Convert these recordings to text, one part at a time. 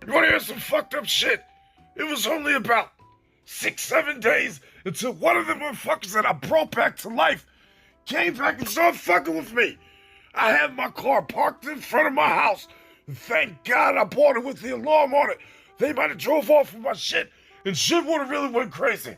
You wanna hear some fucked up shit? It was only about 6-7 days until one of the motherfuckers that I brought back to life came back and started fucking with me. I had my car parked in front of my house. And thank God I bought it with the alarm on it. They might have drove off with my shit, and shit would have really went crazy.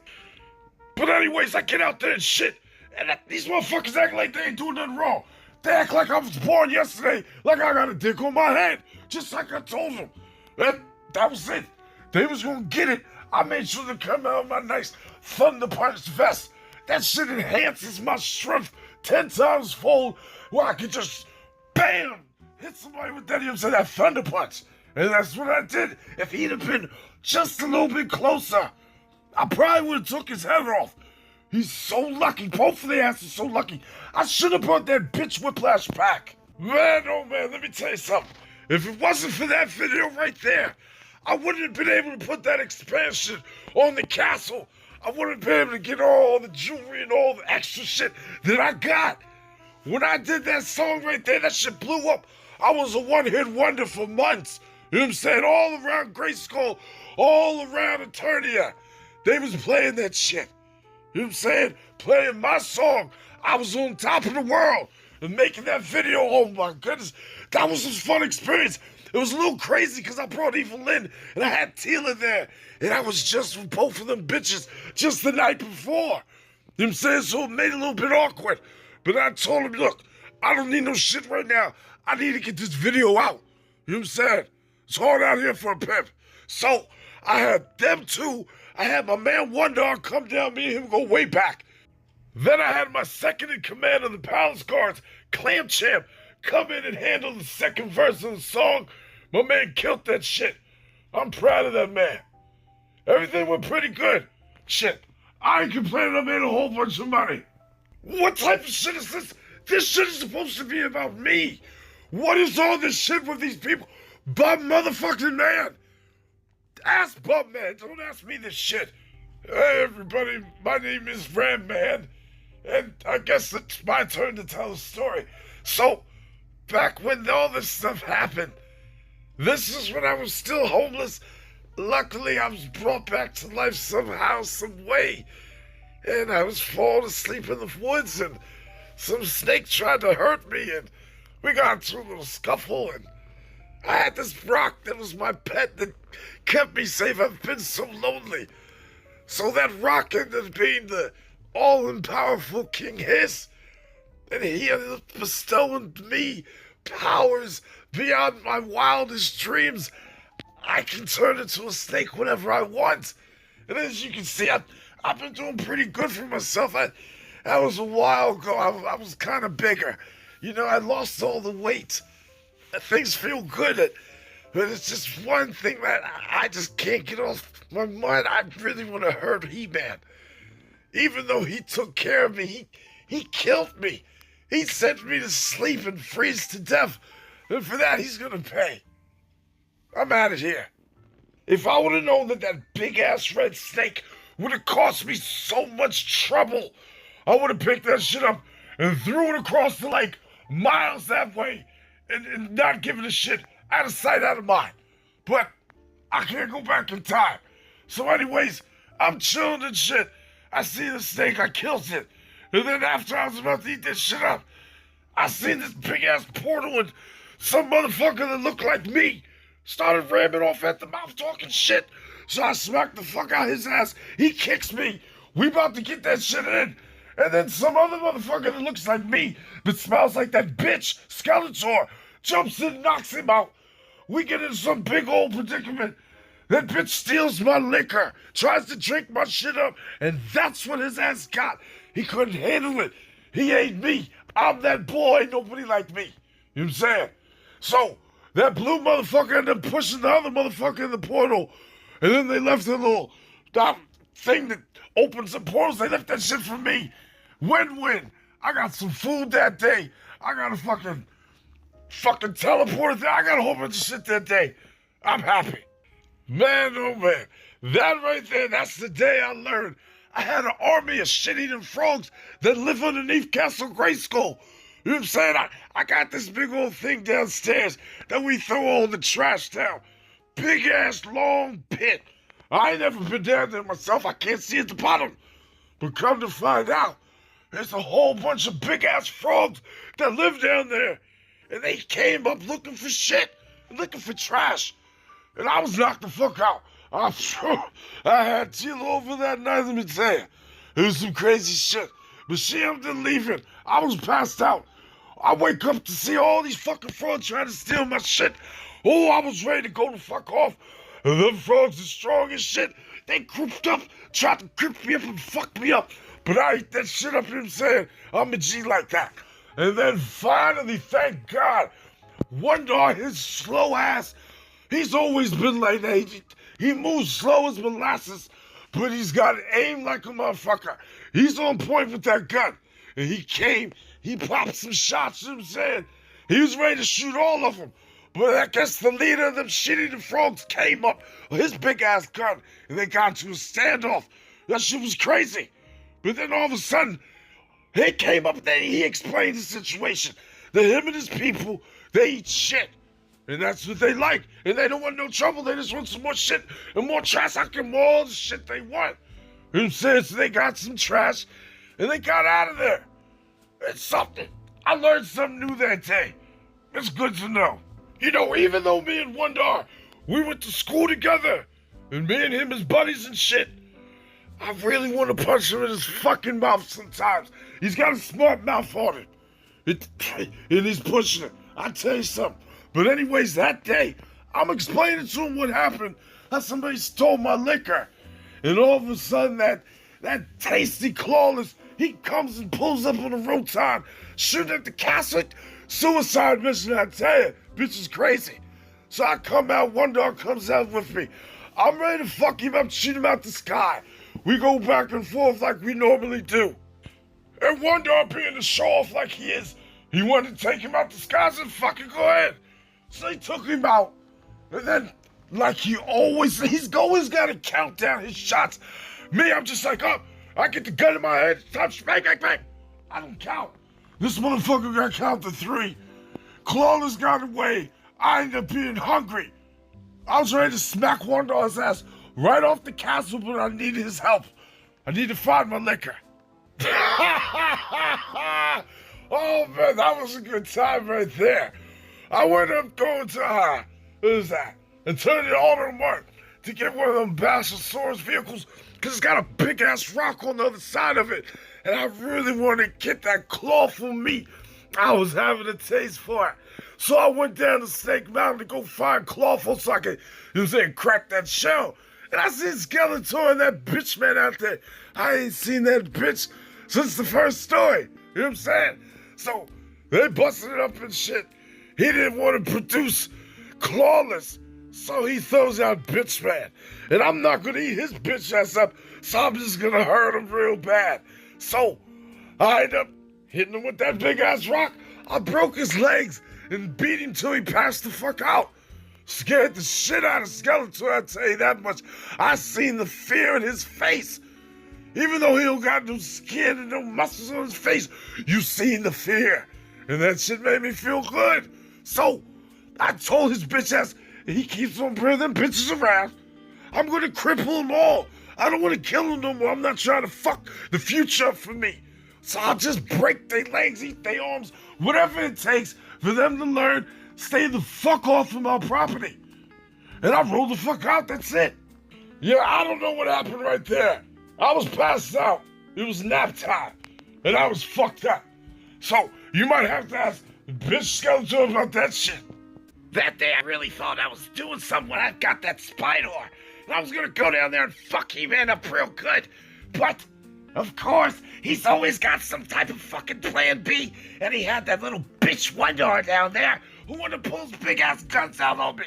But anyways, I get out there and shit, and these motherfuckers act like they ain't doing nothing wrong. They act like I was born yesterday, like I got a dick on my head, just like I told them. And that was it. They was gonna get it. I made sure to come out of my nice Thunder Punch vest. That shit enhances my strength 10 times fold, where I could just, BAM! Hit somebody with that, that Thunder Punch. And that's what I did. If he'd have been just a little bit closer, I probably would have took his head off. He's so lucky. Both of the asses so lucky. I should have brought that bitch Whiplash back. Man, oh man, let me tell you something. If it wasn't for that video right there, I wouldn't have been able to put that expansion on the castle. I wouldn't have been able to get all the jewelry and all the extra shit that I got. When I did that song right there, that shit blew up. I was a one-hit wonder for months. You know what I'm saying? All around Grayskull, all around Eternia, they was playing that shit. You know what I'm saying? Playing my song. I was on top of the world and making that video. Oh my goodness. That was a fun experience. It was a little crazy because I brought Evil Lynn and I had Tila there. And I was just with both of them bitches just the night before. You know what I'm saying? So it made it a little bit awkward. But I told him, look, I don't need no shit right now. I need to get this video out. You know what I'm saying? It's hard out here for a pimp. So I had them two. I had my man Wonder come down. Me and him go way back. Then I had my second in command of the Palace Guards, Clam Champ, come in and handle the second verse of the song. My man killed that shit. I'm proud of that man. Everything went pretty good. Shit, I ain't complaining. I made a whole bunch of money. What type of shit is this? This shit is supposed to be about me. What is all this shit with these people? Bub motherfucking man. Ask Bub man. Don't ask me this shit. Hey everybody, my name is Ram Man. And I guess it's my turn to tell a story. So, back when all this stuff happened, this is when I was still homeless. Luckily, I was brought back to life somehow, some way. And I was falling asleep in the woods, and some snake tried to hurt me, and we got into a little scuffle, and I had this rock that was my pet that kept me safe. I've been so lonely. So that rock ended up being the all-powerful King Hiss, and he ended up bestowing me powers beyond my wildest dreams. I can turn into a snake whenever I want. And as you can see, I've been doing pretty good for myself. That was a while ago. I was kind of bigger. You know, I lost all the weight. Things feel good, but it's just one thing that I just can't get off my mind. I really want to hurt He-Man. Even though he took care of me, he killed me. He sent me to sleep and freeze to death. And for that, he's going to pay. I'm out of here. If I would have known that big-ass red snake would have cost me so much trouble, I would have picked that shit up and threw it across the lake miles that way and not given a shit, out of sight, out of mind. But I can't go back in time. So anyways, I'm chilling and shit. I see the snake, I kills it. And then after I was about to eat this shit up, I seen this big-ass portal and some motherfucker that looked like me started ramming off at the mouth talking shit. So I smacked the fuck out his ass. He kicks me. We about to get that shit in. And then some other motherfucker that looks like me but smells like that bitch, Skeletor, jumps in and knocks him out. We get in some big old predicament. That bitch steals my liquor, tries to drink my shit up, and that's what his ass got. He couldn't handle it. He ain't me. I'm that boy. Nobody like me. You know what I'm saying? So, that blue motherfucker ended up pushing the other motherfucker in the portal, and then they left a little thing that opens the portals. They left that shit for me. Win-win. I got some food that day. I got a fucking teleporter there. I got a whole bunch of shit that day. I'm happy. Man, oh man. That right there, that's the day I learned I had an army of shit-eating frogs that live underneath Castle Grayskull. You know what I'm saying? I got this big old thing downstairs that we throw all the trash down. big-ass long pit. I ain't never been down there myself. I can't see at the bottom. But come to find out, there's a whole bunch of big-ass frogs that live down there. And they came up looking for shit, looking for trash. And I was knocked the fuck out. I'm sure I had Tila over that night, let me tell you. It was some crazy shit. But she ended up leaving. I was passed out. I wake up to see all these fucking frogs trying to steal my shit. Oh, I was ready to go the fuck off. And them frogs are strong as shit. They creeped up, tried to creep me up and fuck me up. But I ate that shit up, you know what I'm saying? I'm a G like that. And then finally, thank God, one dog, his slow ass, he's always been like that. He moves slow as molasses, but he's got aim like a motherfucker. He's on point with that gun. And he came, he popped some shots, you know what I'm saying? He was ready to shoot all of them. But I guess the leader of them shit-eating frogs came up with his big-ass gun, and they got into a standoff. That shit was crazy. But then all of a sudden, he came up and he explained the situation. That him and his people, they eat shit. And that's what they like. And they don't want no trouble. They just want some more shit and more trash. I can more the shit they want. You know what I'm saying? So they got some trash and they got out of there. It's something. I learned something new that day. It's good to know. You know, even though me and Wondar, we went to school together, and me and him as buddies and shit, I really want to punch him in his fucking mouth sometimes. He's got a smart mouth on it. And he's pushing it. I tell you something. But anyways, that day, I'm explaining to him what happened. How somebody stole my liquor. And all of a sudden, that tasty Clawless, he comes and pulls up on the rotan, shooting at the Catholic. Suicide mission, I tell you. Bitch is crazy. So I come out, one dog comes out with me. I'm ready to fuck him up, shoot him out the sky. We go back and forth like we normally do. And one dog being the show off like he is, he wanted to take him out the sky, and fucking go ahead. So he took him out. And then, like he always, he's always got to count down his shots. Me, I'm just like, oh, I get the gun in my head, touch, bang, bang, bang. I don't count. This motherfucker got count to 3. Clawless got away. I ended up being hungry. I was ready to smack one dog's ass right off the castle, but I needed his help. I need to find my liquor. Oh man, that was a good time right there. I went up going to, what is that? Eterniating Mart to get one of them Bassosaurus vehicles because it's got a big ass rock on the other side of it. And I really wanted to get that clawful meat. I was having a taste for it. So I went down to Snake Mountain to go find Clawful so I could, you know what I'm saying, crack that shell. And I seen Skeletor and that bitch man out there. I ain't seen that bitch since the first story. You know what I'm saying? So they busted it up and shit. He didn't want to produce Clawless. So he throws out bitch man. And I'm not going to eat his bitch ass up. So I'm just going to hurt him real bad. So I ended up hitting him with that big ass rock. I broke his legs and beat him till he passed the fuck out. Scared the shit out of Skeletor, I tell you that much. I seen the fear in his face. Even though he don't got no skin and no muscles on his face, you seen the fear. And that shit made me feel good. So, I told his bitch ass, he keeps on bringing them bitches around, I'm gonna cripple them all. I don't want to kill them no more. I'm not trying to fuck the future up for me. So I'll just break their legs, eat their arms, whatever it takes for them to learn, stay the fuck off of my property. And I roll the fuck out, that's it. Yeah, I don't know what happened right there. I was passed out. It was nap time. And I was fucked up. So, you might have to ask bitch Skeletor about that shit. That day I really thought I was doing something when I got that Spyor. And I was gonna go down there and fuck him in up real good. But, of course, he's always got some type of fucking plan B. And he had that little bitch Wonder down there who wanted to pull his big ass guns out on me.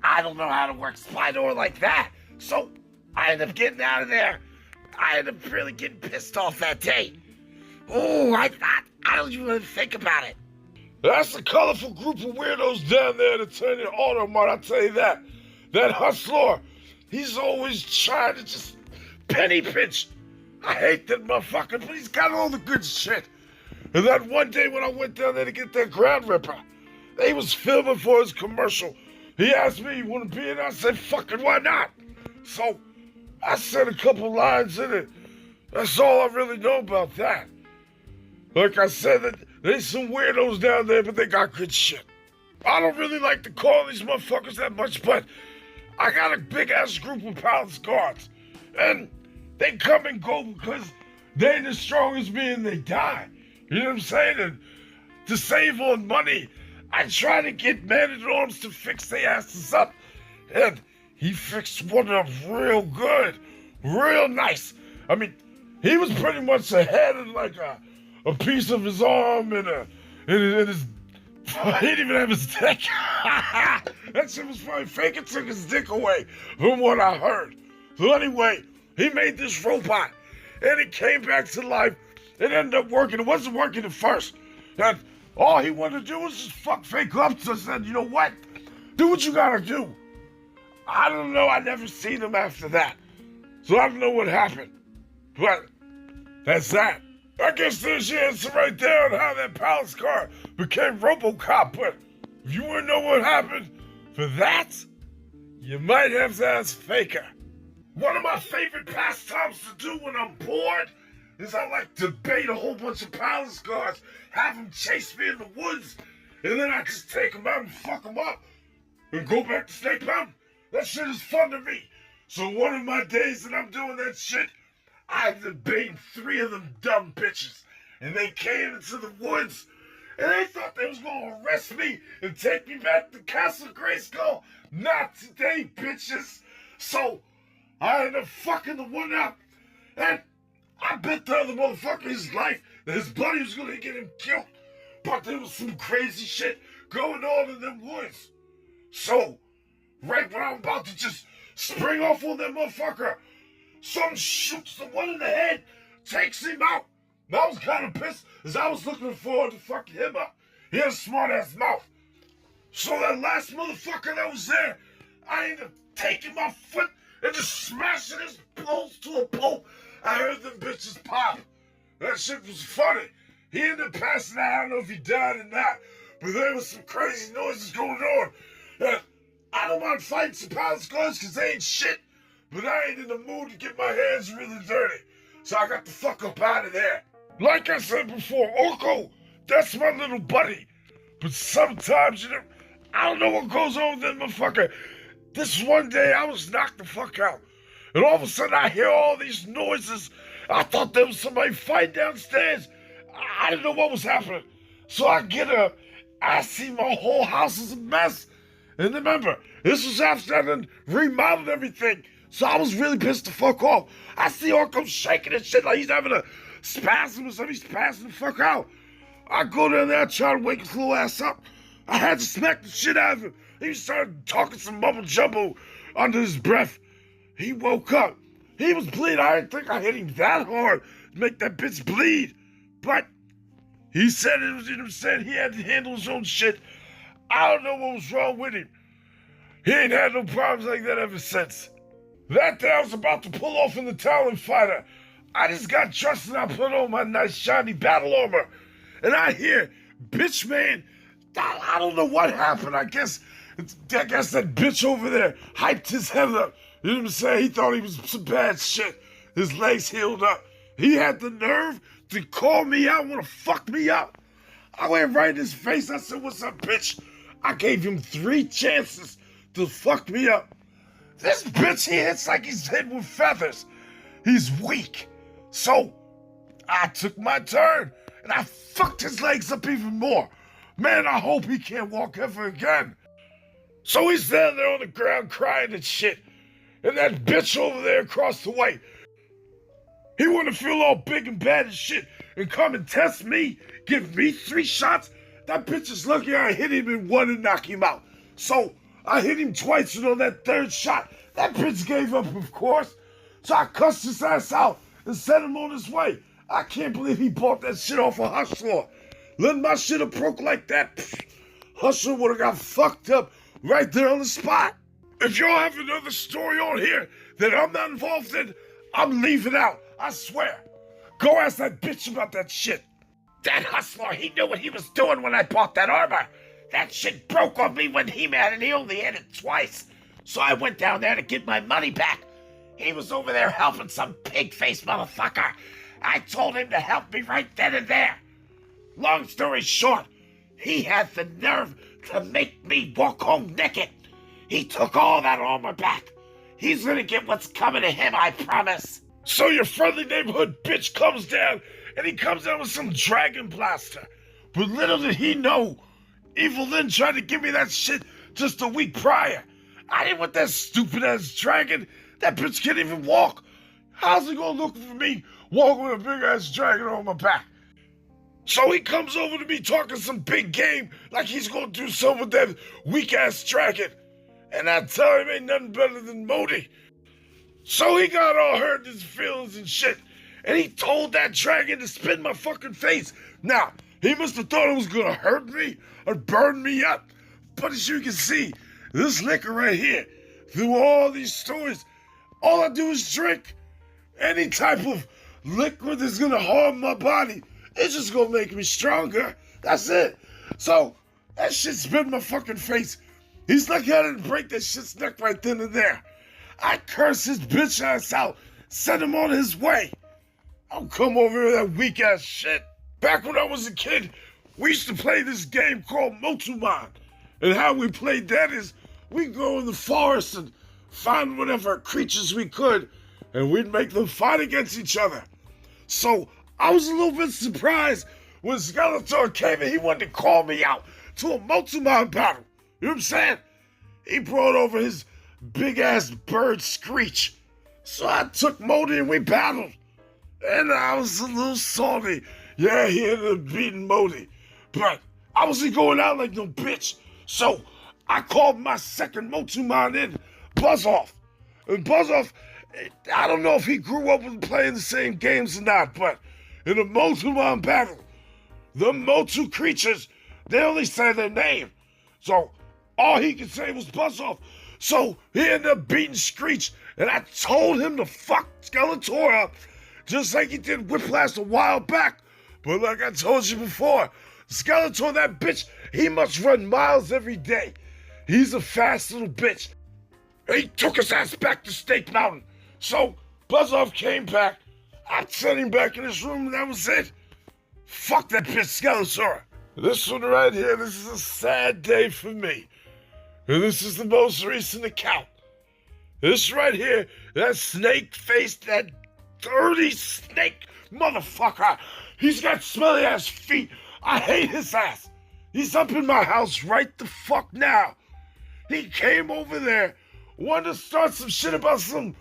I don't know how to work Spyor like that. So, I ended up getting out of there. I ended up really getting pissed off that day. Oh, I don't even want to think about it. That's a colorful group of weirdos down there that turn your auto mart, I'll tell you that. That hustler, he's always trying to just penny pinch. I hate that motherfucker, but he's got all the good shit. And that one day when I went down there to get that ground ripper, they was filming for his commercial. He asked me, you want to be in? I said, fucking why not? So, I said a couple lines in it. That's all I really know about that. Like I said, there's some weirdos down there, but they got good shit. I don't really like to call these motherfuckers that much, but I got a big-ass group of palace guards. And they come and go because they ain't as strong as me and they die. You know what I'm saying? And to save on money, I try to get man-at-arms to fix their asses up. And he fixed one of them real good, real nice. I mean, he was pretty much a head and like a piece of his arm and his he didn't even have his dick. That shit was probably fake. It took his dick away from what I heard. So anyway, he made this robot and it came back to life. It ended up working. It wasn't working at first. And all he wanted to do was just fuck fake up. So I said, you know what? Do what you gotta do. I don't know. I never seen him after that. So I don't know what happened. But that's that. I guess there's your answer right there on how that palace car became Robocop. But if you want to know what happened for that, you might have to ask Faker. One of my favorite pastimes to do when I'm bored is I like to bait a whole bunch of palace cars, have them chase me in the woods, and then I just take them out and fuck them up and go back to Snake Mountain. That shit is fun to me. So one of my days that I'm doing that shit, I've been baiting 3 of them dumb bitches. And they came into the woods, and they thought they was gonna arrest me and take me back to Castle Grayskull. Not today, bitches. So, I ended up fucking the one up, and I bet the other motherfucker his life that his buddy was gonna get him killed. But there was some crazy shit going on in them woods. So, right when I'm about to just spring off on that motherfucker, some shoots the one in the head, takes him out. And I was kind of pissed as I was looking forward to fucking him up. He had a smart-ass mouth. So that last motherfucker that was there, I ended up taking my foot and just smashing his balls to a pulp. I heard them bitches pop. That shit was funny. He ended up passing out. I don't know if he died or not, but there was some crazy noises going on. And I don't mind fighting some palace guards because they ain't shit. But I ain't in the mood to get my hands really dirty. So I got the fuck up out of there. Like I said before, Orko, that's my little buddy. But sometimes, you know, I don't know what goes on with that motherfucker. This one day, I was knocked the fuck out. And all of a sudden, I hear all these noises. I thought there was somebody fighting downstairs. I didn't know what was happening. So I get up. I see my whole house is a mess. And remember, this was after I done remodeled everything. So I was really pissed the fuck off. I see Orko shaking and shit like he's having a spasm or something. He's passing the fuck out. I go down there, try to wake his little ass up. I had to smack the shit out of him. He started talking some mumble jumbo under his breath. He woke up. He was bleeding. I didn't think I hit him that hard to make that bitch bleed. But he said it was, you know what I'm saying, he had to handle his own shit. I don't know what was wrong with him. He ain't had no problems like that ever since. That day I was about to pull off in the Talon Fighter. I just got dressed and I put on my nice shiny battle armor. And I hear, bitch man, I don't know what happened. I guess that bitch over there hyped his head up. You know what I'm saying? He thought he was some bad shit. His legs healed up. He had the nerve to call me out, want to fuck me up. I went right in his face. I said, what's up, bitch? I gave him 3 chances to fuck me up. This bitch, he hits like he's hit with feathers. He's weak. So, I took my turn, and I fucked his legs up even more. Man, I hope he can't walk ever again. So he's down there on the ground crying and shit. And that bitch over there across the way, he wanna feel all big and bad and shit and come and test me, give me 3 shots. That bitch is lucky I hit him in 1 and knock him out. So, I hit him twice, and on that 3rd shot, that bitch gave up, of course. So I cussed his ass out and sent him on his way. I can't believe he bought that shit off a Hustler. Let my shit have broke like that, Hustler would have got fucked up right there on the spot. If y'all have another story on here that I'm not involved in, I'm leaving out, I swear. Go ask that bitch about that shit. That Hustler, he knew what he was doing when I bought that armor. That shit broke on me when He-Man, and he only hit it twice. So I went down there to get my money back. He was over there helping some pig-faced motherfucker. I told him to help me right then and there. Long story short, he had the nerve to make me walk home naked. He took all that armor back. He's gonna get what's coming to him, I promise. So your friendly neighborhood bitch comes down, and he comes down with some dragon blaster. But little did he know, Evil Lynn tried to give me that shit just a week prior. I didn't want that stupid-ass dragon. That bitch can't even walk. How's he gonna look for me walking with a big-ass dragon on my back? So he comes over to me talking some big game like he's gonna do something with that weak-ass dragon. And I tell him ain't nothing better than Modi. So he got all hurt in his feelings and shit. And he told that dragon to spin my fucking face. Now, he must have thought it was gonna hurt me or burn me up. But as you can see, this liquor right here, through all these stories, all I do is drink. Any type of liquid that's gonna harm my body, it's just gonna make me stronger. That's it. So, that shit spit in my fucking face. He's lucky I didn't break that shit's neck right then and there. I cursed his bitch ass out, sent him on his way. I'll come over here with that weak ass shit. Back when I was a kid, we used to play this game called Motuman. And how we played that is, we'd go in the forest and find whatever creatures we could, and we'd make them fight against each other. So, I was a little bit surprised when Skeletor came and he wanted to call me out to a Motuman battle. You know what I'm saying? He brought over his big-ass bird Screech. So I took Modi and we battled. And I was a little salty. Yeah, he ended up beating Modi. But I wasn't going out like no bitch. So I called my second Motuman in, Buzzoff. And Buzzoff, I don't know if he grew up with playing the same games or not, but in a Motuman battle, the Motu creatures, they only say their name. So all he could say was Buzzoff. So he ended up beating Screech, and I told him to fuck Skeletor up, just like he did Whiplash a while back. But like I told you before, Skeletor, that bitch, he must run miles every day. He's a fast little bitch. He took his ass back to Snake Mountain. So Buzzoff came back. I sent him back in his room, and that was it. Fuck that bitch Skeletor. This one right here, this is a sad day for me. And this is the most recent account. This right here, that snake-faced, that dirty snake motherfucker. He's got smelly ass feet. I hate his ass. He's up in my house right the fuck now. He came over there, wanted to start some shit about some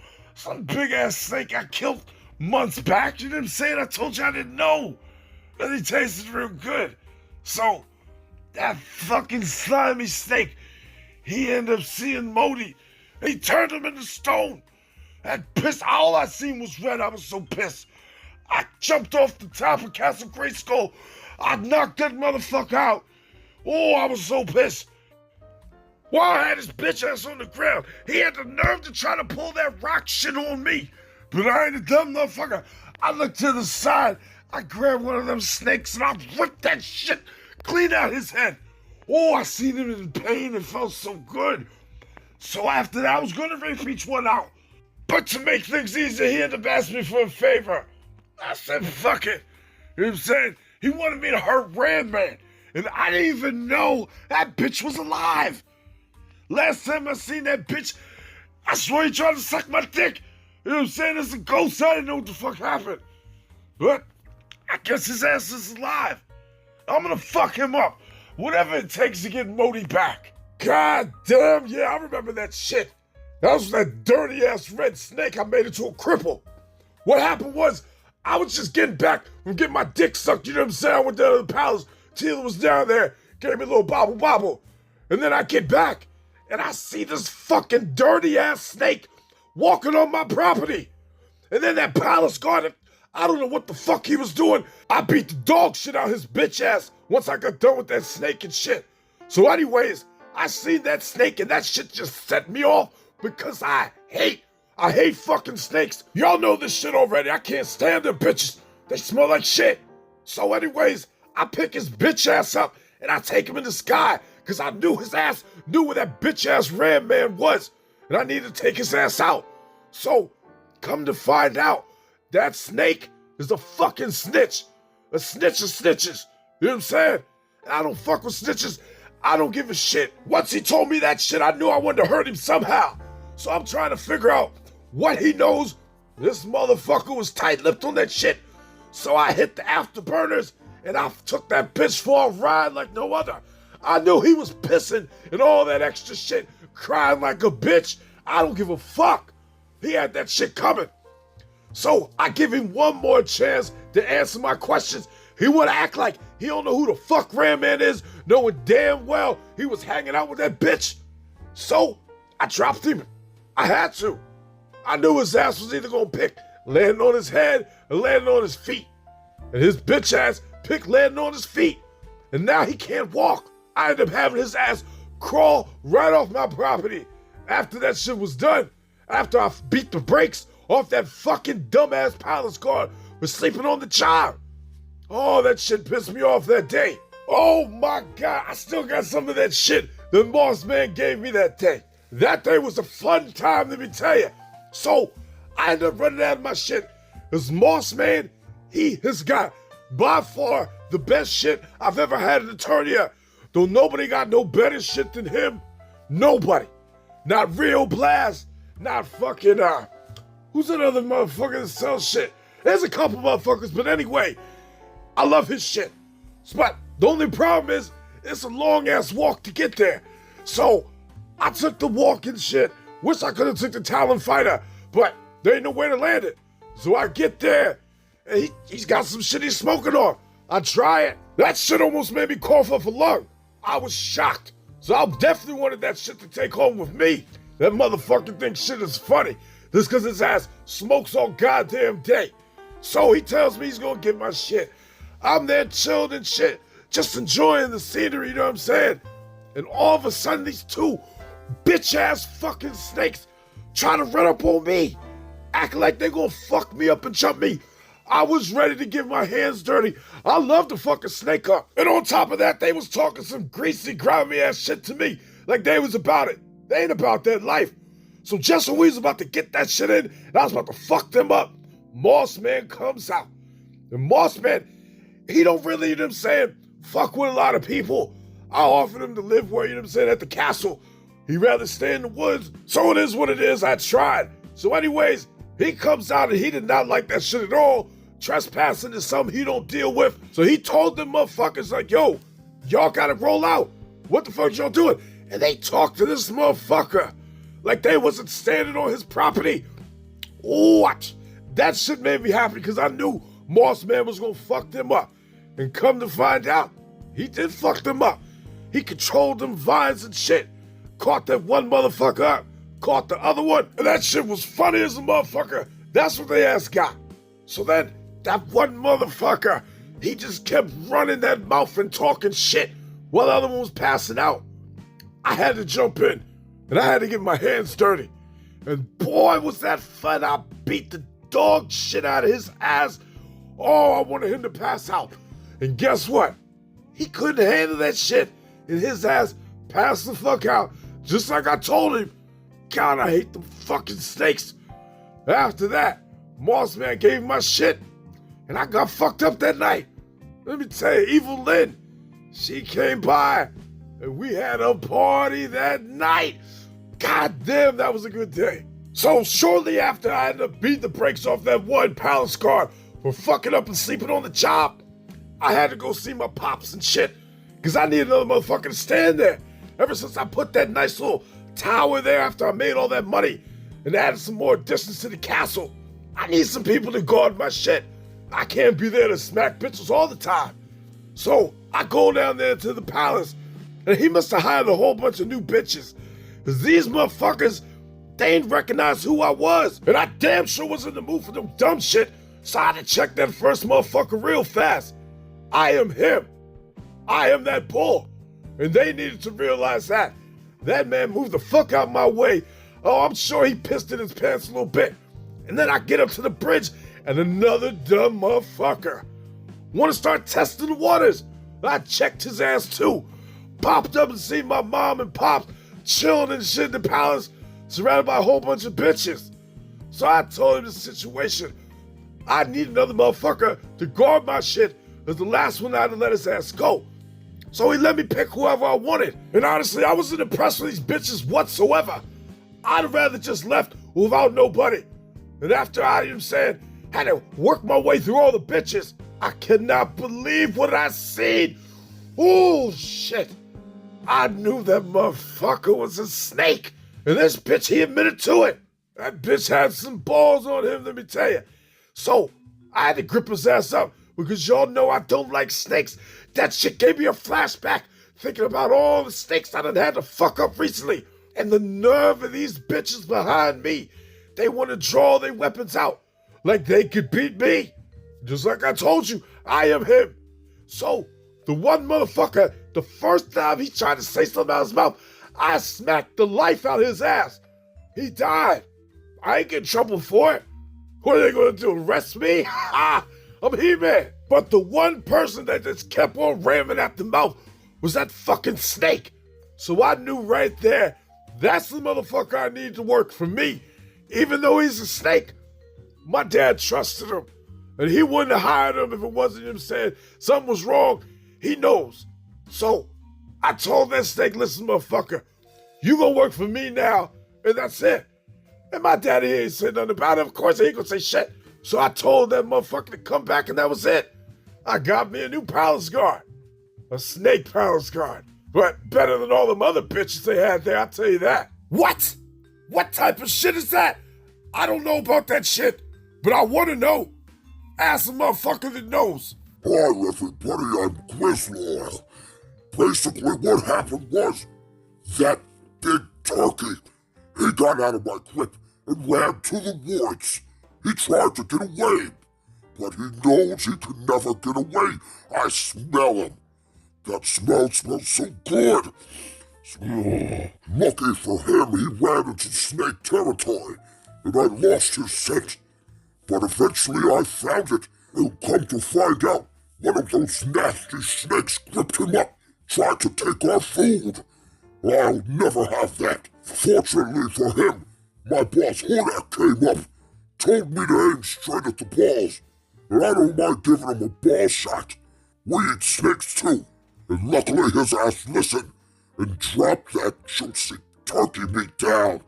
big ass snake I killed months back. You know what I'm saying? I told you I didn't know. But he tasted real good. So, that fucking slimy snake, he ended up seeing Modi. He turned him into stone. That pissed, all I seen was red. I was so pissed. I jumped off the top of Castle Greyskull. I knocked that motherfucker out. Oh, I was so pissed. While I had his bitch ass on the ground, he had the nerve to try to pull that rock shit on me. But I ain't a dumb motherfucker. I looked to the side. I grabbed one of them snakes and I ripped that shit clean out his head. Oh, I seen him in pain. It felt so good. So after that, I was going to rip each one out. But to make things easier, he ended up asking me for a favor. I said, fuck it. You know what I'm saying? He wanted me to hurt Ram Man. And I didn't even know that bitch was alive. Last time I seen that bitch, I swear he tried to suck my dick. You know what I'm saying? It's a ghost. I didn't know what the fuck happened. But I guess his ass is alive. I'm gonna fuck him up. Whatever it takes to get Modi back. God damn, yeah, I remember that shit. That was that dirty-ass red snake I made into a cripple. What happened was, I was just getting back from getting my dick sucked, you know what I'm saying? I went down to the palace, Tila was down there, gave me a little bobble. And then I get back, and I see this fucking dirty-ass snake walking on my property. And then that palace guard, I don't know what the fuck he was doing. I beat the dog shit out his bitch ass once I got done with that snake and shit. So anyways, I seen that snake and that shit just set me off because I hate fucking snakes. Y'all know this shit already. I can't stand them bitches. They smell like shit. So anyways, I pick his bitch ass up and I take him in the sky because I knew his ass knew where that bitch-ass Ram Man was, and I needed to take his ass out. So, come to find out, that snake is a fucking snitch. A snitch of snitches. You know what I'm saying? And I don't fuck with snitches. I don't give a shit. Once he told me that shit, I knew I wanted to hurt him somehow. So I'm trying to figure out what he knows. This motherfucker was tight-lipped on that shit. So I hit the afterburners, and I took that bitch for a ride like no other. I knew he was pissing and all that extra shit, crying like a bitch. I don't give a fuck. He had that shit coming. So I give him one more chance to answer my questions. He wanna act like he don't know who the fuck Ram Man is, knowing damn well he was hanging out with that bitch. So I dropped him. I had to. I knew his ass was either gonna pick landing on his head or landing on his feet. And his bitch ass picked landing on his feet. And now he can't walk. I ended up having his ass crawl right off my property. After that shit was done, after I beat the brakes off that fucking dumbass palace guard for sleeping on the child. Oh, that shit pissed me off that day. Oh my God, I still got some of that shit the Moss Man gave me that day. That day was a fun time, let me tell you. So, I ended up running out of my shit. This Moss Man, he has got by far the best shit I've ever had in Eternia. Though nobody got no better shit than him. Nobody. Not Real Blast. Not fucking, who's another motherfucker that sells shit? There's a couple motherfuckers, but anyway, I love his shit. But the only problem is, it's a long-ass walk to get there. So, I took the walk and shit. Wish I could have took the Talon Fighter, but there ain't no way to land it. So I get there, and he's got some shit he's smoking on. I try it. That shit almost made me cough up a lung. I was shocked. So I definitely wanted that shit to take home with me. That motherfucker thinks shit is funny. Just because his ass smokes all goddamn day. So he tells me he's gonna get my shit. I'm there chilled and shit, just enjoying the scenery, you know what I'm saying? And all of a sudden, these two bitch-ass fucking snakes try to run up on me, acting like they gonna fuck me up and jump me. I was ready to get my hands dirty. I love to fuck a snake up. And on top of that, they was talking some greasy, grimy ass shit to me, like they was about it. They ain't about that life. So just when we was about to get that shit in, and I was about to fuck them up, Moss Man comes out. And Moss Man, he don't really, you know what I'm saying, fuck with a lot of people. I offered him to live where, you know what I'm saying, at the castle. He'd rather stay in the woods. So it is what it is. I tried. So anyways, he comes out and he did not like that shit at all. Trespassing is something he don't deal with. So he told them motherfuckers like, yo, y'all gotta roll out. What the fuck y'all doing? And they talked to this motherfucker like they wasn't standing on his property. What? That shit made me happy because I knew Moss Man was gonna fuck them up. And come to find out, he did fuck them up. He controlled them vines and shit. Caught that one motherfucker up. Caught the other one. And that shit was funny as a motherfucker. That's what they ass got. So then, that one motherfucker, he just kept running that mouth and talking shit while the other one was passing out. I had to jump in, and I had to get my hands dirty. And boy, was that fun. I beat the dog shit out of his ass. Oh, I wanted him to pass out. And guess what? He couldn't handle that shit, and his ass passed the fuck out, just like I told him. God, I hate them fucking snakes. After that, Moss Man gave me my shit, and I got fucked up that night. Let me tell you, Evil Lynn, she came by, and we had a party that night. God damn, that was a good day. So shortly after I ended up beating the brakes off that one palace guard for fucking up and sleeping on the job, I had to go see my pops and shit, because I needed another motherfucker to stand there. Ever since I put that nice little tower there after I made all that money and added some more distance to the castle, I need some people to guard my shit. I can't be there to smack bitches all the time. So I go down there to the palace, and he must have hired a whole bunch of new bitches. Because these motherfuckers, they ain't recognize who I was. And I damn sure was in the mood for them dumb shit, so I had to check that first motherfucker real fast. I am him. I am that bull. And they needed to realize that. That man moved the fuck out my way. Oh, I'm sure he pissed in his pants a little bit. And then I get up to the bridge, and another dumb motherfucker want to start testing the waters. I checked his ass too. popped up and seen my mom and pops chilling and shit in the palace, surrounded by a whole bunch of bitches. So I told him the situation. I need another motherfucker to guard my shit, as the last one I had to let his ass go. So he let me pick whoever I wanted. And honestly, I wasn't impressed with these bitches whatsoever. I'd have rather just left without nobody. And after had to work my way through all the bitches, I cannot believe what I seen. Oh shit. I knew that motherfucker was a snake. And this bitch, he admitted to it. That bitch had some balls on him, let me tell you. So I had to grip his ass up because y'all know I don't like snakes. That shit gave me a flashback thinking about all the snakes I done had to fuck up recently. And the nerve of these bitches behind me. They want to draw their weapons out like they could beat me. Just like I told you, I am him. So the one motherfucker, the first time he tried to say something out of his mouth, I smacked the life out of his ass. He died. I ain't get in trouble for it. What are they gonna do, arrest me? Ha! I'm He-Man. But the one person that just kept on ramming at the mouth was that fucking snake. So I knew right there, that's the motherfucker I need to work for me. Even though he's a snake, my dad trusted him. And he wouldn't have hired him if it wasn't him saying something was wrong. He knows. So I told that snake, listen, motherfucker, you gonna work for me now, and that's it. And my daddy ain't said nothing about it. Of course, he ain't gonna say shit. So I told that motherfucker to come back, and that was it. I got me a new palace guard. A snake palace guard. But better than all them other bitches they had there, I'll tell you that. What? What type of shit is that? I don't know about that shit, but I want to know. Ask a motherfucker that knows. Hi, everybody, I'm Grizzly. Basically, what happened was that big turkey, he got out of my grip and ran to the woods. He tried to get away, but he knows he can never get away. I smell him. That smell smells so good. Lucky for him, he ran into snake territory, and I lost his scent. But eventually I found it, and come to find out, one of those nasty snakes gripped him up, tried to take our food. I'll never have that. Fortunately for him, my boss Hordak came up, told me to aim straight at the balls, and I don't mind giving him a ball shot. We eat snakes too, and luckily his ass listened and dropped that juicy turkey meat down.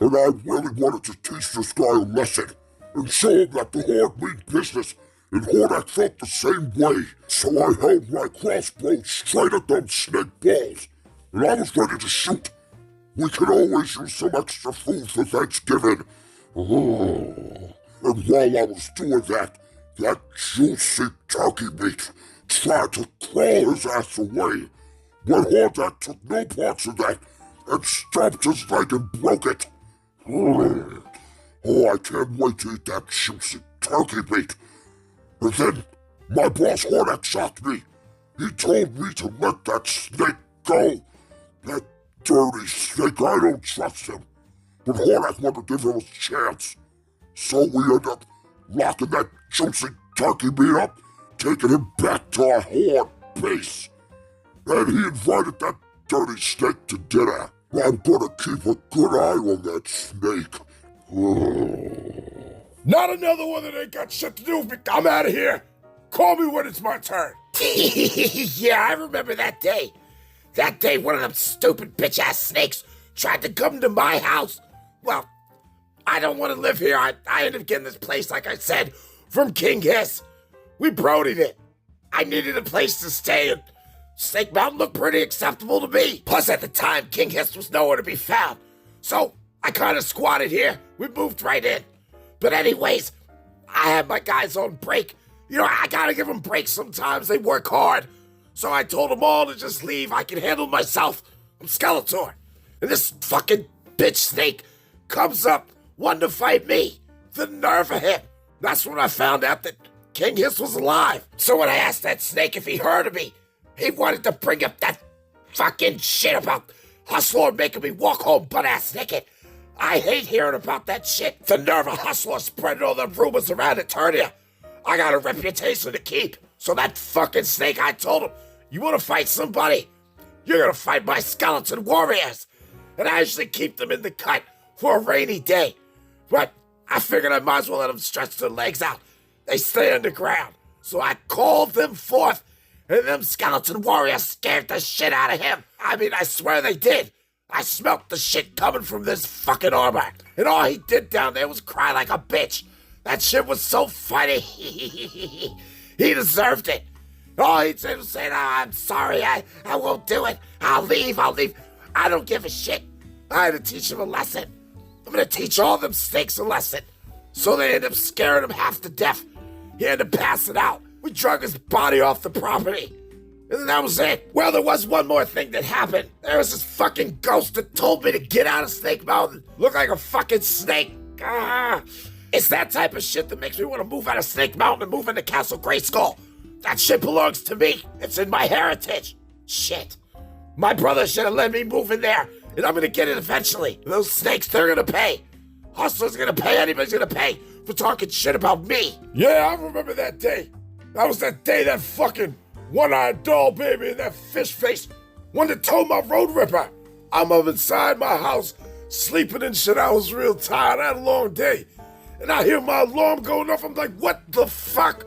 And I really wanted to teach this guy a lesson and show him that the Horde mean business, and Hordak felt the same way. So I held my crossbow straight at them snake balls, and I was ready to shoot. We could always use some extra food for Thanksgiving. And while I was doing that, that juicy turkey meat tried to claw his ass away. But Hordak took no parts of that and stomped his leg and broke it. Oh, I can't wait to eat that juicy turkey meat. And then my boss Hordak shocked me. He told me to let that snake go. That dirty snake, I don't trust him. But Hordak wanted to give him a chance. So we ended up locking that juicy turkey meat up, taking him back to our Horde base. And he invited that dirty snake to dinner. I'm gonna keep a good eye on that snake. Not another one that ain't got shit to do with me. I'm out of here. Call me when it's my turn. Yeah, I remember that day. That day one of them stupid bitch-ass snakes tried to come to my house. Well, I don't want to live here. I ended up getting this place, like I said, from King Hiss. We brodied it. I needed a place to stay, and Snake Mountain looked pretty acceptable to me. Plus, at the time, King Hiss was nowhere to be found. So, I kind of squatted here. We moved right in. But anyways, I had my guys on break. You know, I gotta give them breaks sometimes. They work hard. So I told them all to just leave. I can handle myself. I'm Skeletor. And this fucking bitch snake comes up, wanting to fight me. The nerve of him. That's when I found out that King Hiss was alive. So when I asked that snake if he heard of me, he wanted to bring up that fucking shit about Hustler making me walk home butt-ass naked. I hate hearing about that shit. The nerve of Hustler spreading all the rumors around Eternia. I got a reputation to keep. So that fucking snake, I told him, You want to fight somebody? You're gonna fight my skeleton warriors. And I usually keep them in the cut for a rainy day. But I figured I might as well let them stretch their legs out. They stay underground. So I called them forth, and them skeleton warriors scared the shit out of him. I mean, I swear they did. I smelt the shit coming from this fucking armor. And all he did down there was cry like a bitch. That shit was so funny. He deserved it. All he did was say, I'm sorry, I won't do it. I'll leave. I don't give a shit. I had to teach him a lesson. I'm gonna teach all them snakes a lesson. So they end up scaring him half to death. He had to pass it out. We drug his body off the property. And then that was it. Well, there was one more thing that happened. There was this fucking ghost that told me to get out of Snake Mountain. Look like a fucking snake. It's that type of shit that makes me want to move out of Snake Mountain and move into Castle Grayskull. That shit belongs to me. It's in my heritage. Shit. My brother should have let me move in there, and I'm gonna get it eventually. Those snakes, they're gonna pay. Hustler's gonna pay, anybody's gonna pay for talking shit about me. Yeah, I remember that day. That was that day that fucking one-eyed doll baby and that fish face wanted to tow my road ripper. I'm up inside my house, sleeping and shit. I was real tired. I had a long day. And I hear my alarm going off. I'm like, what the fuck?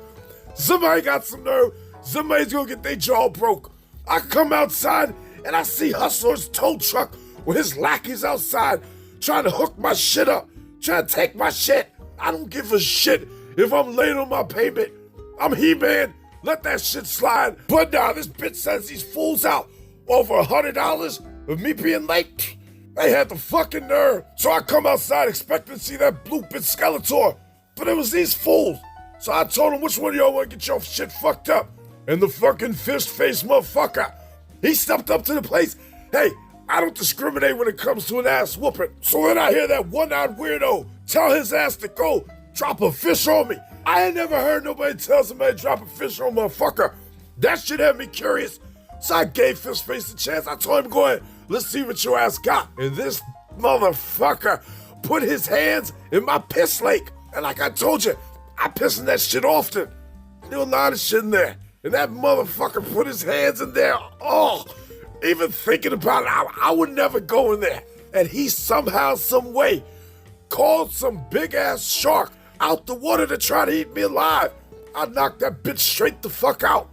Somebody got some nerve. Somebody's gonna get their jaw broke. I come outside and I see Hustler's tow truck with his lackeys outside trying to hook my shit up, trying to take my shit. I don't give a shit if I'm late on my payment. I'm He-Man. Let that shit slide. But now this bitch sends these fools out over $100 of me being late. They had the fucking nerve. So I come outside expecting to see that blue bitch Skeletor. But it was these fools. So I told them, which one of y'all want to get your shit fucked up? And the fucking fish-faced motherfucker, he stepped up to the place. Hey, I don't discriminate when it comes to an ass whooping. So when I hear that one-eyed weirdo tell his ass to go drop a fish on me, I ain't never heard nobody tell somebody to drop a fish on a motherfucker. That shit had me curious. So I gave Fishface a chance. I told him, go ahead, let's see what your ass got. And this motherfucker put his hands in my piss lake. And like I told you, I piss in that shit often. There was a lot of shit in there. And that motherfucker put his hands in there. Oh, even thinking about it, I would never go in there. And he somehow, some way, called some big-ass shark out the water to try to eat me alive. I knocked that bitch straight the fuck out.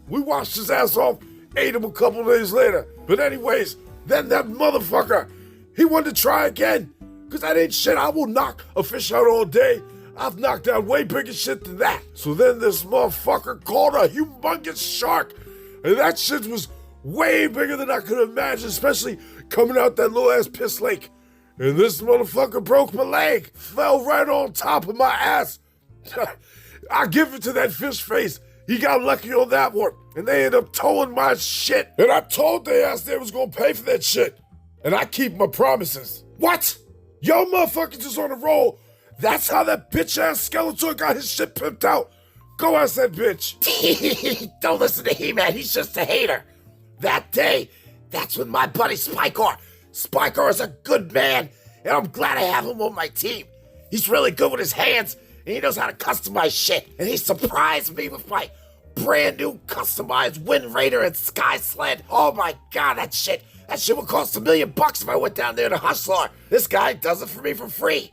We washed his ass off, ate him a couple days later. But anyways, then that motherfucker, he wanted to try again. Because that ain't shit. I will knock a fish out all day. I've knocked out way bigger shit than that. So then this motherfucker called a humongous shark. And that shit was way bigger than I could imagine, especially coming out that little ass piss lake. And this motherfucker broke my leg, fell right on top of my ass. I give it to that fish face. He got lucky on that one. And they ended up towing my shit. And I told their ass they was gonna pay for that shit. And I keep my promises. What? Yo motherfuckers is on a roll. That's how that bitch-ass Skeletor got his shit pimped out. Go ask that bitch. Don't listen to He-Man, he's just a hater. That day, that's when my buddy Spikor is a good man, and I'm glad I have him on my team. He's really good with his hands, and he knows how to customize shit. And he surprised me with my brand new customized Wind Raider and Sky Sled. Oh my god, that shit would cost $1 million if I went down there to Hustler. This guy does it for me for free.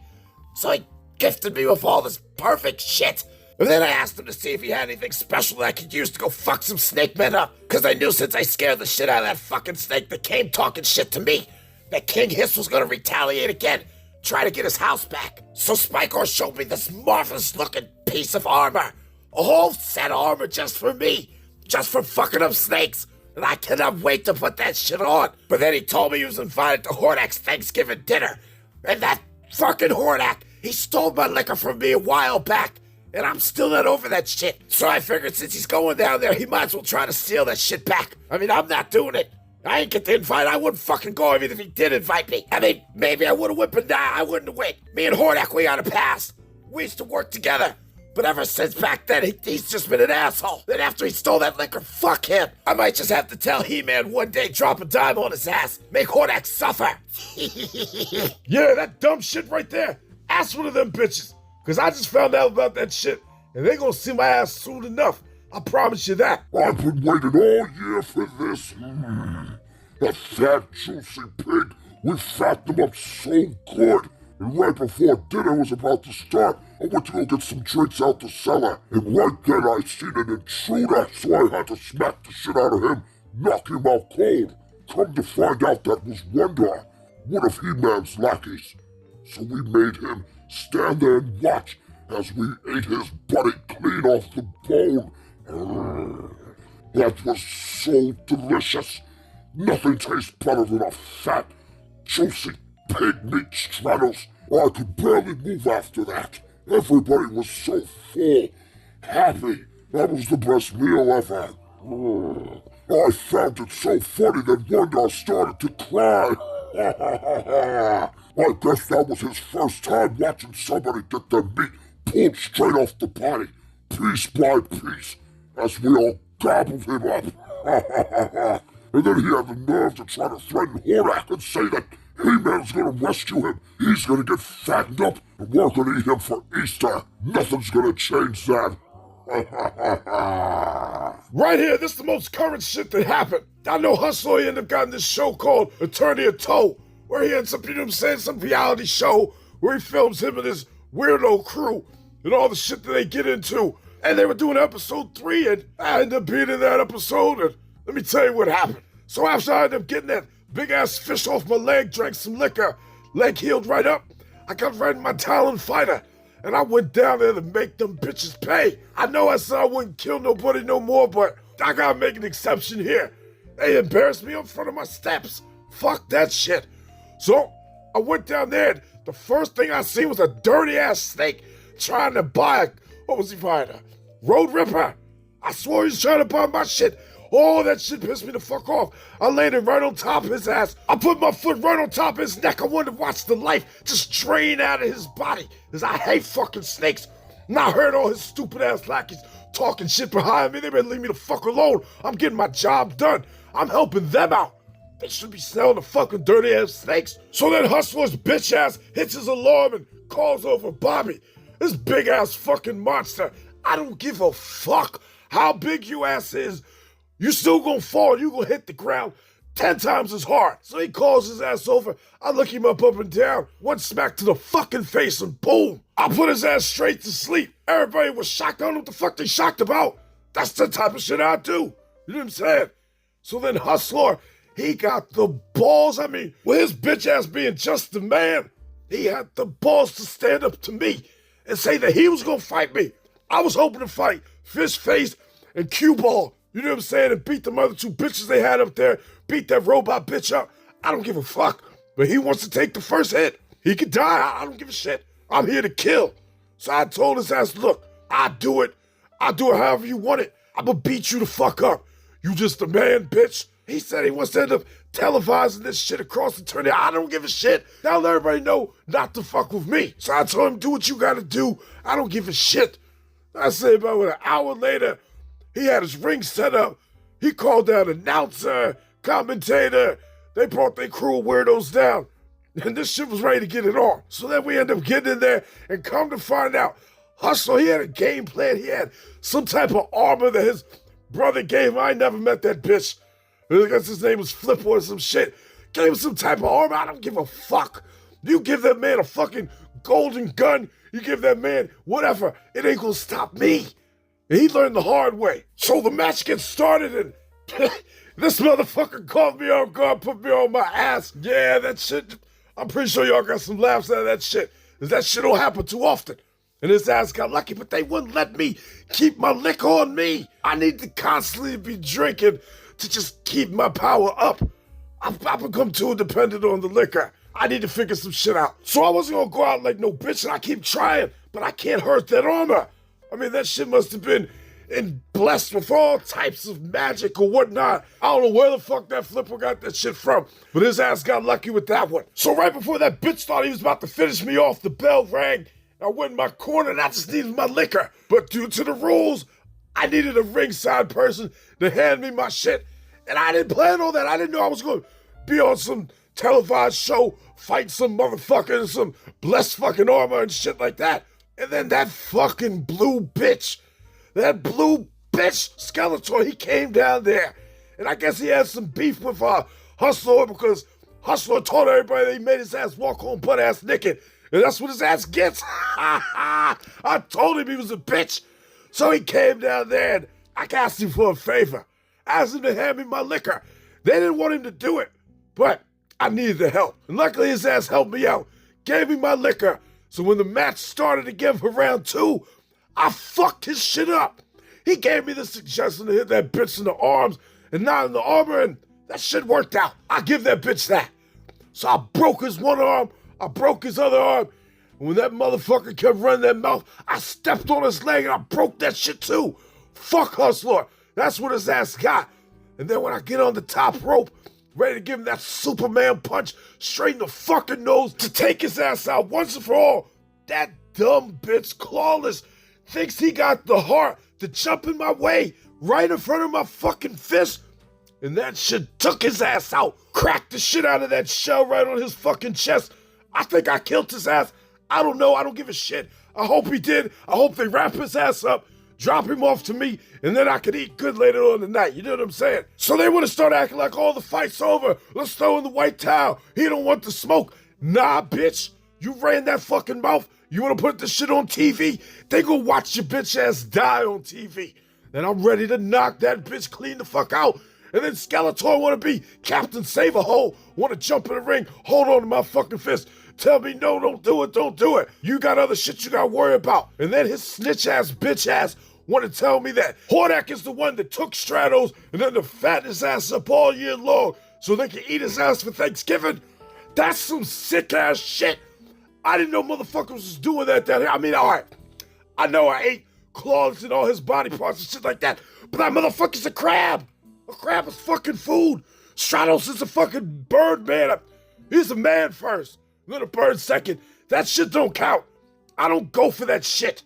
So he gifted me with all this perfect shit. And then I asked him to see if he had anything special that I could use to go fuck some snake men up. Because I knew since I scared the shit out of that fucking snake that came talking shit to me, that King Hiss was gonna retaliate again, try to get his house back. So Spikor showed me this marvelous looking piece of armor. A whole set of armor just for me. Just for fucking up snakes. And I cannot wait to put that shit on. But then he told me he was invited to Hordak's Thanksgiving dinner. And that fucking Hordak, he stole my liquor from me a while back. And I'm still not over that shit. So I figured since he's going down there, he might as well try to steal that shit back. I mean, I'm not doing it. I ain't get the invite. I wouldn't fucking go even if he did invite me. I mean, maybe I would have went, but nah, I wouldn't have went. Me and Hordak, we got a pass. We used to work together. But ever since back then, he's just been an asshole. Then after he stole that liquor, fuck him. I might just have to tell He-Man one day, drop a dime on his ass. Make Hordak suffer. Yeah, that dumb shit right there. Ask one of them bitches. Because I just found out about that shit. And they gonna see my ass soon enough. I promise you that. I've been waiting all year for this. That fat, juicy pig. We fattened him up so good. And right before dinner was about to start, I went to go get some drinks out the cellar. And right then I seen an intruder, so I had to smack the shit out of him, knock him out cold. Come to find out that was Wonder, one of He-Man's lackeys. So we made him stand there and watch as we ate his body clean off the bone. That was so delicious. Nothing tastes better than a fat, juicy pig meat straddles. I could barely move after that. Everybody was so full, happy. That was the best meal ever. I found it so funny that Wonder started to cry. I guess that was his first time watching somebody get their meat pulled straight off the body, piece by piece, as we all gobbled him up. And then he had the nerve to try to threaten Hordak and say that He-Man's gonna rescue him. He's gonna get fattened up, and we're gonna eat him for Easter. Nothing's gonna change that. Right here, this is the most current shit that happened. I know Hustler ended up getting this show called EterniaTow, where he ends up, you know what I'm saying, some reality show where he films him and his weirdo crew and all the shit that they get into. And they were doing episode 3, and I ended up being in that episode, and let me tell you what happened. So after I ended up getting that big-ass fish off my leg, drank some liquor, leg healed right up, I got right in my Talon fighter, and I went down there to make them bitches pay. I know I said I wouldn't kill nobody no more, but I gotta make an exception here. They embarrassed me in front of my steps. Fuck that shit. So I went down there, and the first thing I seen was a dirty-ass snake trying to buy what was he buying? A Road Ripper. I swore he was trying to buy my shit. Oh, that shit pissed me the fuck off. I landed right on top of his ass. I put my foot right on top of his neck. I wanted to watch the life just drain out of his body, because I hate fucking snakes. And I heard all his stupid ass lackeys talking shit behind me. They better leave me the fuck alone. I'm getting my job done. I'm helping them out. They should be selling the fucking dirty ass snakes. So then Hustler's bitch ass hits his alarm and calls over Bobby. This big ass fucking monster. I don't give a fuck how big you ass is. You still gonna fall, you gonna hit the ground 10 times as hard. So he calls his ass over, I look him up and down, one smack to the fucking face and boom, I put his ass straight to sleep. Everybody was shocked, I don't know what the fuck they shocked about. That's the type of shit I do, you know what I'm saying? So then Hustler, he got the balls, with his bitch ass being just the man, he had the balls to stand up to me and say that he was gonna fight me. I was hoping to fight Fish Face and Cue Ball, you know what I'm saying, and beat them other two bitches they had up there, beat that robot bitch up. I don't give a fuck, but he wants to take the first hit. He could die, I don't give a shit. I'm here to kill. So I told his ass, look, I'll do it however you want it. I'ma beat you the fuck up. You just a man, bitch. He said he wants to end up televising this shit across Eternia. I don't give a shit. Now let everybody know not to fuck with me. So I told him, do what you gotta do. I don't give a shit. I say about an hour later, he had his ring set up. He called down announcer, commentator. They brought their crew of weirdos down. And this shit was ready to get it on. So then we ended up getting in there and come to find out, Hustler, he had a game plan. He had some type of armor that his brother gave him. I ain't never met that bitch. I guess his name was Flip or some shit. Gave him some type of armor. I don't give a fuck. You give that man a fucking golden gun. You give that man whatever. It ain't gonna stop me. And he learned the hard way. So the match gets started and this motherfucker caught me off guard, put me on my ass. Yeah, that shit, I'm pretty sure y'all got some laughs out of that shit. Because that shit don't happen too often. And his ass got lucky, but they wouldn't let me keep my liquor on me. I need to constantly be drinking to just keep my power up. I've become too dependent on the liquor. I need to figure some shit out. So I wasn't gonna go out like no bitch, and I keep trying, but I can't hurt that armor. That shit must have been blessed with all types of magic or whatnot. I don't know where the fuck that flipper got that shit from, but his ass got lucky with that one. So right before that bitch thought he was about to finish me off, the bell rang. I went in my corner and I just needed my liquor. But due to the rules, I needed a ringside person to hand me my shit. And I didn't plan on that. I didn't know I was going to be on some televised show, fight some motherfucker in some blessed fucking armor and shit like that. And then that fucking blue bitch, that blue bitch, Skeletor, he came down there. And I guess he had some beef with Hustler because Hustler told everybody that he made his ass walk home butt-ass naked. And that's what his ass gets. I told him he was a bitch. So he came down there and I asked him for a favor. I asked him to hand me my liquor. They didn't want him to do it, but I needed the help. And luckily his ass helped me out, gave me my liquor. So when the match started again for round 2, I fucked his shit up. He gave me the suggestion to hit that bitch in the arms and not in the armor, and that shit worked out. I give that bitch that. So I broke his one arm, I broke his other arm, and when that motherfucker kept running that mouth, I stepped on his leg and I broke that shit too. Fuck Hustler. That's what his ass got. And then when I get on the top rope, ready to give him that Superman punch straight in the fucking nose to take his ass out once and for all, that dumb bitch Clawless thinks he got the heart to jump in my way right in front of my fucking fist. And that shit took his ass out, cracked the shit out of that shell right on his fucking chest. I think I killed his ass. I don't know. I don't give a shit. I hope he did. I hope they wrap his ass up, drop him off to me, and then I could eat good later on in the night. You know what I'm saying? So they want to start acting like all the fight's over. Let's throw in the white towel. He don't want the smoke. Nah, bitch. You ran that fucking mouth. You want to put this shit on TV? They gonna watch your bitch ass die on TV. And I'm ready to knock that bitch clean the fuck out. And then Skeletor want to be Captain Save-A-Hole, want to jump in the ring, hold on to my fucking fist, tell me no, don't do it, don't do it. You got other shit you got to worry about. And then his snitch ass, bitch ass, want to tell me that Hordak is the one that took Stratos and then to fatten his ass up all year long so they can eat his ass for Thanksgiving. That's some sick ass shit. I didn't know motherfuckers was doing that down here. I mean, all right, I know I ate claws and all his body parts and shit like that, but that motherfucker's a crab. A crab is fucking food. Stratos is a fucking bird man. He's a man first, then a bird second. That shit don't count. I don't go for that shit.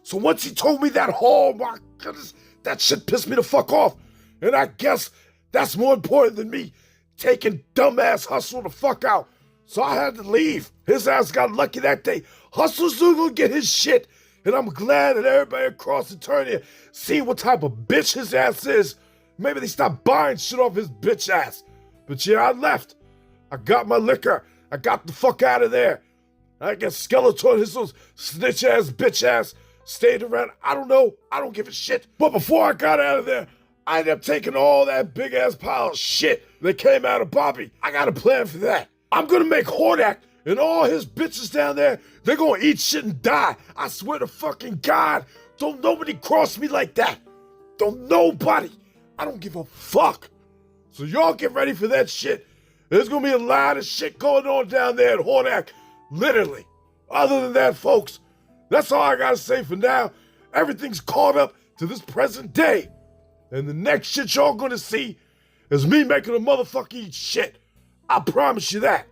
So once he told me that, oh my goodness, that shit pissed me the fuck off. And I guess that's more important than me taking dumbass Hustle the fuck out. So I had to leave. His ass got lucky that day. Hustle's still gonna get his shit. And I'm glad that everybody across Eternia see what type of bitch his ass is. Maybe they stopped buying shit off his bitch ass. But yeah, I left. I got my liquor. I got the fuck out of there. I guess Skeletor and his little snitch ass, bitch ass stayed around. I don't know. I don't give a shit. But before I got out of there, I ended up taking all that big ass pile of shit that came out of Bobby. I got a plan for that. I'm gonna make Hordak and all his bitches down there, they're gonna eat shit and die. I swear to fucking God. Don't nobody cross me like that. Don't nobody. I don't give a fuck. So y'all get ready for that shit. There's gonna be a lot of shit going on down there at Hordak. Literally. Other than that, folks, that's all I gotta say for now. Everything's caught up to this present day. And the next shit y'all gonna see is me making a motherfucker eat shit. I promise you that.